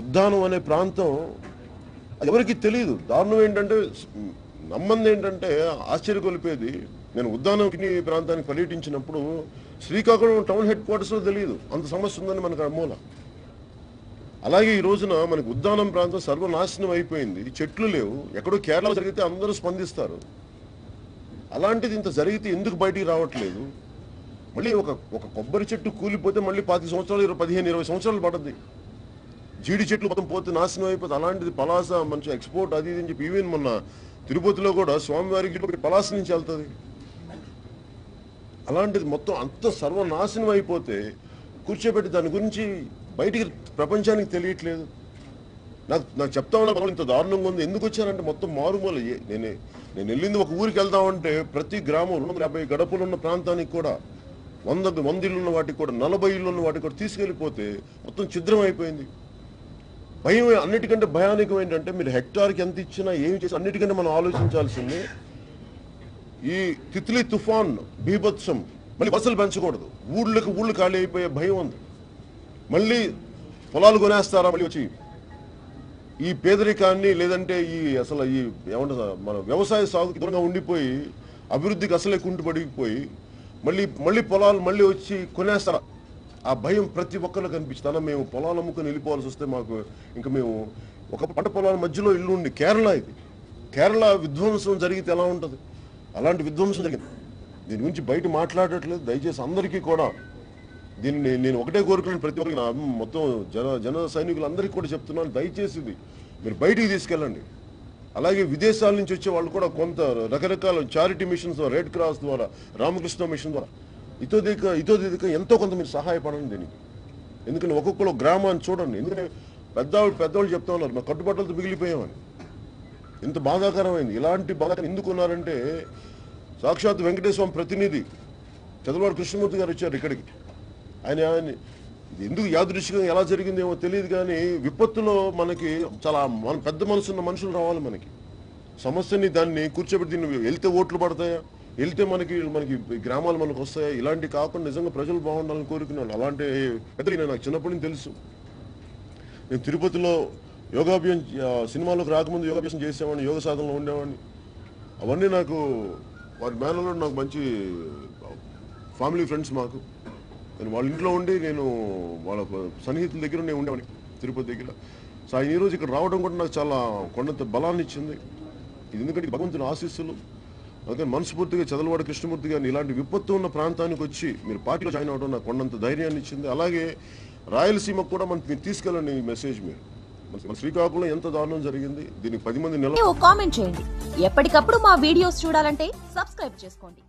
ఉద్దానం అనే ప్రాంతం ఎవరికి తెలియదు. దారుణం ఏంటంటే, నమ్మంది ఏంటంటే, ఆశ్చర్యకొలిపేది, నేను ఉద్దానం ప్రాంతానికి పర్యటించినప్పుడు శ్రీకాకుళం టౌన్ హెడ్ క్వార్టర్స్లో తెలియదు అంత సమస్య ఉందని మనకు అమూల. అలాగే ఈ రోజున మనకు ఉద్దానం ప్రాంతం సర్వనాశనం అయిపోయింది, చెట్లు లేవు. ఎక్కడో కేరళ జరిగితే అందరూ స్పందిస్తారు, అలాంటిది ఇంత జరిగితే ఎందుకు బయటికి రావట్లేదు? మళ్ళీ ఒక కొబ్బరి చెట్టు కూలిపోతే మళ్ళీ 25 సంవత్సరాలు 15-20 సంవత్సరాలు పడుతుంది. జీడి చెట్లు మొత్తం పోతే నాశనం అయిపోతుంది. అలాంటిది పలాస మంచి ఎక్స్పోర్ట్ అది ఇది అని చెప్పి, ఈవెన్ మొన్న తిరుపతిలో కూడా స్వామివారికి పలాస నుంచి వెళ్తుంది. అలాంటిది మొత్తం అంత సర్వనాశనం అయిపోతే కూర్చోబెట్టి దాని గురించి బయటికి ప్రపంచానికి తెలియట్లేదు. నాకు చెప్తా ఉన్నా ఇంత దారుణంగా ఉంది. ఎందుకు వచ్చానంటే మొత్తం మారుమూల. నేను వెళ్ళింది ఒక ఊరికి వెళ్దామంటే ప్రతి గ్రామంలో 50 గడపలు ఉన్న ప్రాంతానికి కూడా 100 ఇళ్ళు ఉన్న వాటికి కూడా 40 ఇళ్ళు ఉన్న వాటికి కూడా తీసుకెళ్ళిపోతే మొత్తం ఛిద్రం అయిపోయింది. భయం అన్నిటికంటే భయానకం ఏంటంటే, మీరు హెక్టార్కి ఎంత ఇచ్చినా ఏమి చేసి అన్నిటికంటే మనం ఆలోచించాల్సింది ఈ తిత్లీ తుఫాన్ బీభత్సం. మళ్ళీ బస్సులు పెంచకూడదు, ఊళ్ళు ఖాళీ అయిపోయే భయం ఉంది. మళ్ళీ పొలాలు కొనేస్తారా మళ్ళీ వచ్చి? ఈ పేదరికాన్ని లేదంటే అసలు ఏమంటారు మన వ్యవసాయ సాగుకి దూరంగా ఉండిపోయి అభివృద్ధికి అసలే కుంటుపడిపోయి మళ్ళీ పొలాలు మళ్ళీ వచ్చి కొనేస్తారా? ఆ భయం ప్రతి ఒక్కరికి కనిపిస్తానా? మేము పొలాలు అమ్ముకొని వెళ్ళిపోవాల్సి వస్తే మాకు ఇంకా మేము ఒక పంట పొలాల మధ్యలో ఇల్లు ఉండి, కేరళ విధ్వంసం జరిగితే ఎలా ఉంటుంది? అలాంటి విధ్వంసం జరిగింది. దీని గురించి బయట మాట్లాడట్లేదు. దయచేసి అందరికీ కూడా దీన్ని నేను ఒకటే కోరుకున్నాను, ప్రతి ఒక్కరికి మొత్తం జన సైనికులందరికీ కూడా చెప్తున్నాను, దయచేసి మీరు బయటికి తీసుకెళ్ళండి. అలాగే విదేశాల నుంచి వచ్చే వాళ్ళు కూడా కొంత రకరకాల చారిటీ మిషన్స్, రెడ్ క్రాస్ ద్వారా, రామకృష్ణ మిషన్ ద్వారా ఇతోదిక ఎంతో కొంత మీరు సహాయపడండి దీనికి. ఎందుకంటే ఒక్కొక్కరు గ్రామాన్ని చూడండి. ఎందుకంటే పెద్దవాళ్ళు చెప్తా ఉన్నారు, మా కట్టుబట్టలతో మిగిలిపోయామని. ఇంత బాధాకరమైంది. ఇలాంటి బాధాకరం ఎందుకు ఉన్నారంటే, సాక్షాత్ వెంకటేశ్వర ప్రతినిధి చదలవాడ కృష్ణమూర్తి గారు వచ్చారు ఇక్కడికి. ఆయన ఎందుకు యాదృశ్చికంగా ఎలా జరిగిందేమో తెలియదు, కానీ విపత్తులో మనకి చాలా పెద్ద మనసున్న మనుషులు రావాలి. మనకి సమస్యని దాన్ని కూర్చోబెట్టి దీన్ని వెళ్తే ఓట్లు పడతాయా, వెళ్తే మనకి గ్రామాలు మనకు వస్తాయా, ఇలాంటి కాకుండా నిజంగా ప్రజలు బాగుండాలని కోరుకునేవాళ్ళు. అలాంటి పెద్దలు నాకు చిన్నప్పటి నుంచి తెలుసు. నేను తిరుపతిలో యోగాభ్యాసం సినిమాలోకి రాకముందు యోగాభ్యాసం చేసేవాడిని, యోగ సాధనలో ఉండేవాడిని. అవన్నీ నాకు వారి మేనలో నాకు మంచి ఫ్యామిలీ ఫ్రెండ్స్ మాకు. నేను వాళ్ళ ఇంట్లో ఉండి నేను వాళ్ళ సన్నిహితుల దగ్గర నేను ఉండేవాడిని తిరుపతి దగ్గర. సో ఆయన ఈరోజు ఇక్కడ రావడం కూడా నాకు చాలా కొండంత బలాన్ని ఇచ్చింది. ఇది ఎందుకంటే భగవంతుని ఆశీస్సులు. అందుకని మనస్ఫూర్తిగా చదలవాడ కృష్ణమూర్తి గారిని ఇలాంటి విపత్తు ఉన్న ప్రాంతానికి వచ్చి మీరు పార్టీలో జాయిన్ అవ్వడం నాకు కొండంత ధైర్యాన్ని ఇచ్చింది. అలాగే రాయలసీమకు కూడా మీరు తీసుకెళ్ళండి ఈ మెసేజ్. మీరు మన శ్రీకాకుళం ఎంత దారుణం జరిగింది, దీనికి 10 మంది కామెంట్ చేయండి. ఎప్పటికప్పుడు మా వీడియోస్ చూడాలంటే సబ్స్క్రైబ్ చేసుకోండి.